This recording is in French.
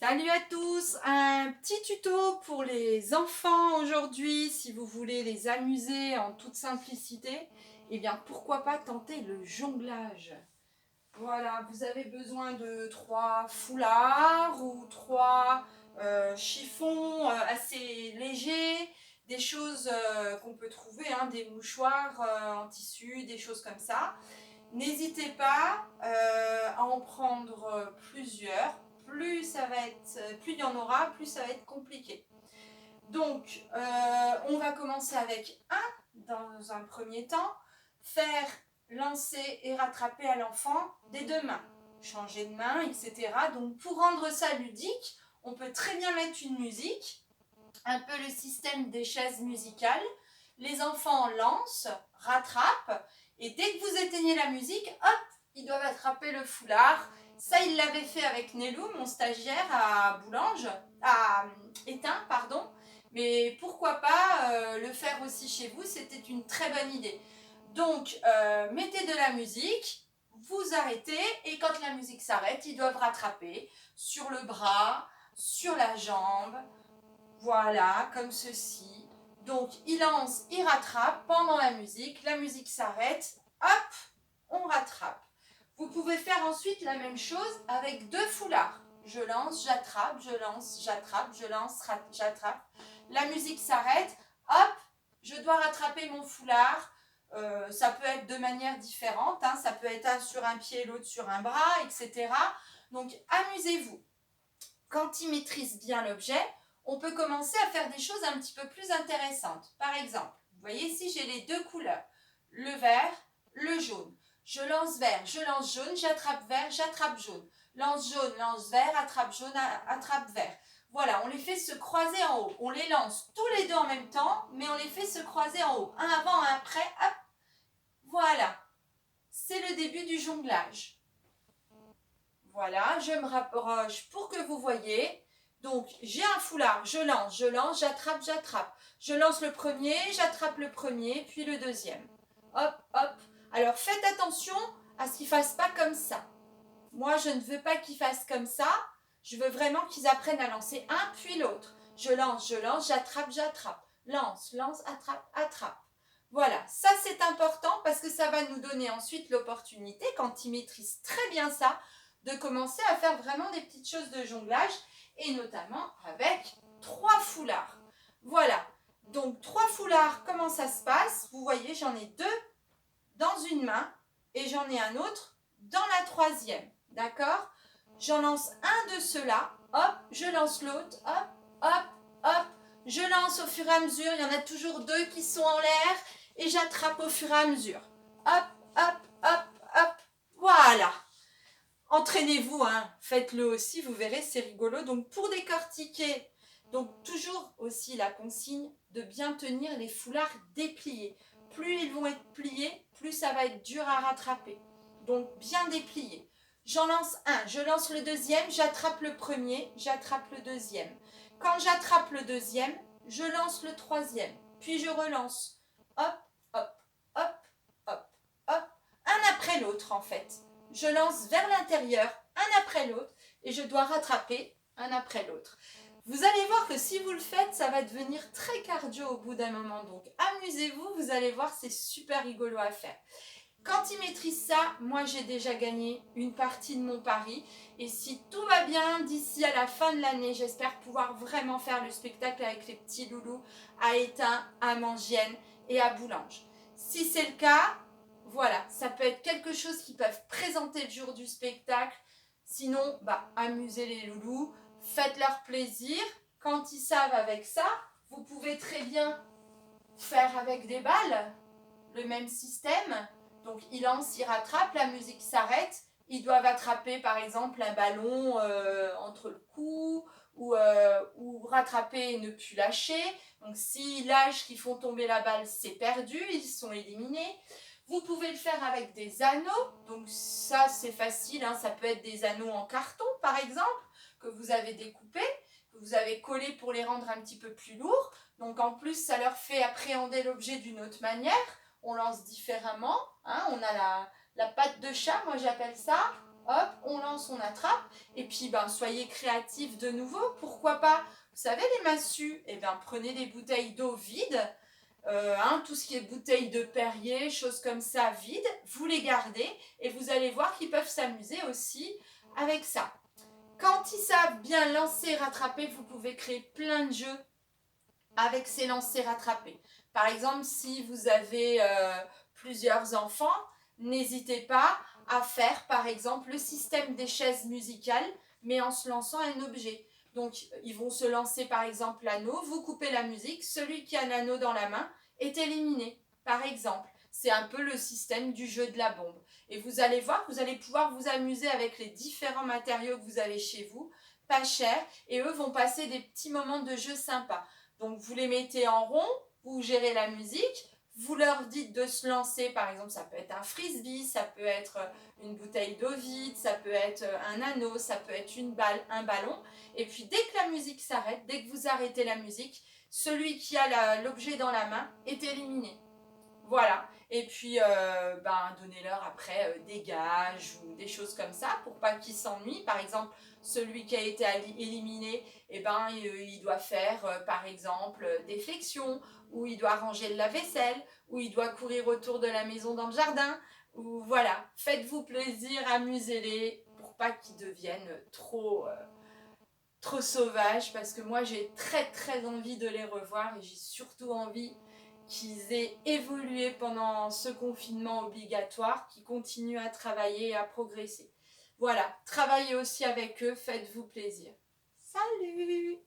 Salut à tous, un petit tuto pour les enfants aujourd'hui, si vous voulez les amuser en toute simplicité, eh bien pourquoi pas tenter le jonglage. Voilà, vous avez besoin de 3 foulards ou 3 chiffons assez légers, des choses qu'on peut trouver, hein, des mouchoirs en tissu, des choses comme ça. N'hésitez pas à en prendre plusieurs. Plus il y en aura, plus ça va être compliqué. Donc, on va commencer avec dans un premier temps, faire lancer et rattraper à l'enfant des 2 mains, changer de main, etc. Donc, pour rendre ça ludique, on peut très bien mettre une musique, un peu le système des chaises musicales. Les enfants lancent, rattrapent, et dès que vous éteignez la musique, hop, ils doivent attraper le foulard. Ça, il l'avait fait avec Nélou, mon stagiaire à Boulange, à Étain, pardon. Mais pourquoi pas le faire aussi chez vous, c'était une très bonne idée. Donc, mettez de la musique, vous arrêtez, et quand la musique s'arrête, ils doivent rattraper sur le bras, sur la jambe, voilà, comme ceci. Donc, il lance, il rattrape pendant la musique s'arrête, hop, on rattrape. Vous pouvez faire ensuite la même chose avec 2 foulards. Je lance, j'attrape, je lance, j'attrape, je lance, j'attrape. La musique s'arrête, hop, je dois rattraper mon foulard. Ça peut être de manière différente, hein, ça peut être un sur un pied, l'autre sur un bras, etc. Donc, amusez-vous. Quand il maîtrise bien l'objet, on peut commencer à faire des choses un petit peu plus intéressantes. Par exemple, vous voyez ici, j'ai les 2 couleurs, le vert, le jaune. Je lance vert, je lance jaune, j'attrape vert, j'attrape jaune. Lance jaune, lance vert, attrape jaune, attrape vert. Voilà, on les fait se croiser en haut. On les lance tous les deux en même temps, mais on les fait se croiser en haut. Un avant, un après, hop. Voilà, c'est le début du jonglage. Voilà, je me rapproche pour que vous voyez. Donc, j'ai un foulard, je lance, j'attrape, j'attrape. Je lance le premier, j'attrape le premier, puis le deuxième. Hop, hop. Alors, faites attention à ce qu'ils ne fassent pas comme ça. Moi, je ne veux pas qu'ils fassent comme ça. Je veux vraiment qu'ils apprennent à lancer un, puis l'autre. Je lance, j'attrape, j'attrape. Lance, lance, attrape, attrape. Voilà, ça c'est important parce que ça va nous donner ensuite l'opportunité, quand ils maîtrisent très bien ça, de commencer à faire vraiment des petites choses de jonglage, et notamment avec 3 foulards. Voilà, donc 3 foulards, comment ça se passe? Vous voyez, j'en ai 2 dans une main et j'en ai un autre dans la troisième. D'accord? J'en lance un de ceux-là, hop, je lance l'autre, hop, hop, hop. Je lance au fur et à mesure, il y en a toujours 2 qui sont en l'air, et j'attrape au fur et à mesure. Hop, hop, hop, hop. Voilà. Entraînez-vous, hein. Faites-le aussi, vous verrez, c'est rigolo. Donc pour décortiquer, donc toujours aussi la consigne de bien tenir les foulards dépliés. Plus ils vont être pliés, plus ça va être dur à rattraper. Donc bien dépliés. J'en lance un, je lance le deuxième, j'attrape le premier, j'attrape le deuxième. Quand j'attrape le deuxième, je lance le troisième, puis je relance. Hop, hop, hop, hop, hop. Un après l'autre en fait. Je lance vers l'intérieur, un après l'autre, et je dois rattraper un après l'autre. Vous allez voir que si vous le faites, ça va devenir très cardio au bout d'un moment. Donc amusez-vous, vous allez voir, c'est super rigolo à faire. Quand ils maîtrisent ça, moi j'ai déjà gagné une partie de mon pari. Et si tout va bien, d'ici à la fin de l'année, j'espère pouvoir vraiment faire le spectacle avec les petits loulous à Étain, à Mangienne et à Boulange. Si c'est le cas, voilà, ça peut être quelque chose qu'ils peuvent présenter le jour du spectacle. Sinon, amusez les loulous, faites-leur plaisir. Quand ils savent avec ça, vous pouvez très bien faire avec des balles, le même système. Donc ils lancent, ils rattrapent, la musique s'arrête, ils doivent attraper par exemple un ballon entre le cou, ou rattraper et ne plus lâcher. Donc s'ils lâchent, qu'ils font tomber la balle, c'est perdu, ils sont éliminés. Vous pouvez le faire avec des anneaux, donc ça c'est facile, hein, ça peut être des anneaux en carton par exemple, que vous avez découpés, que vous avez collés pour les rendre un petit peu plus lourds. Donc en plus ça leur fait appréhender l'objet d'une autre manière. On lance différemment, hein, on a la patte de chat, moi j'appelle ça. hop, on lance, on attrape, et puis ben, soyez créatifs de nouveau, pourquoi pas, vous savez les massues, eh ben, prenez des bouteilles d'eau vides, tout ce qui est bouteilles de Perrier, choses comme ça vides, vous les gardez, et vous allez voir qu'ils peuvent s'amuser aussi avec ça. Quand ils savent bien lancer, rattraper, vous pouvez créer plein de jeux avec ces lancers rattrapés. Par exemple, si vous avez plusieurs enfants, n'hésitez pas à faire par exemple le système des chaises musicales, mais en se lançant un objet. Donc ils vont se lancer par exemple l'anneau, vous coupez la musique, celui qui a l'anneau dans la main est éliminé, par exemple. C'est un peu le système du jeu de la bombe. Et vous allez voir, vous allez pouvoir vous amuser avec les différents matériaux que vous avez chez vous, pas cher, et eux vont passer des petits moments de jeu sympas. Donc vous les mettez en rond, vous gérez la musique, vous leur dites de se lancer, par exemple ça peut être un frisbee, ça peut être une bouteille d'eau vide, ça peut être un anneau, ça peut être une balle, un ballon, et puis dès que la musique s'arrête, dès que vous arrêtez la musique, celui qui a l'objet dans la main est éliminé. Voilà, et puis donnez-leur après des gages ou des choses comme ça pour pas qu'ils s'ennuient. Par exemple, celui qui a été éliminé, il doit faire par exemple des flexions, ou il doit ranger le lave-vaisselle, ou il doit courir autour de la maison dans le jardin. Ou voilà, faites-vous plaisir, amusez-les pour pas qu'ils deviennent trop sauvages, parce que moi j'ai très très envie de les revoir, et j'ai surtout envie qu'ils aient évolué pendant ce confinement obligatoire, qu'ils continuent à travailler et à progresser. Voilà, travaillez aussi avec eux, faites-vous plaisir. Salut!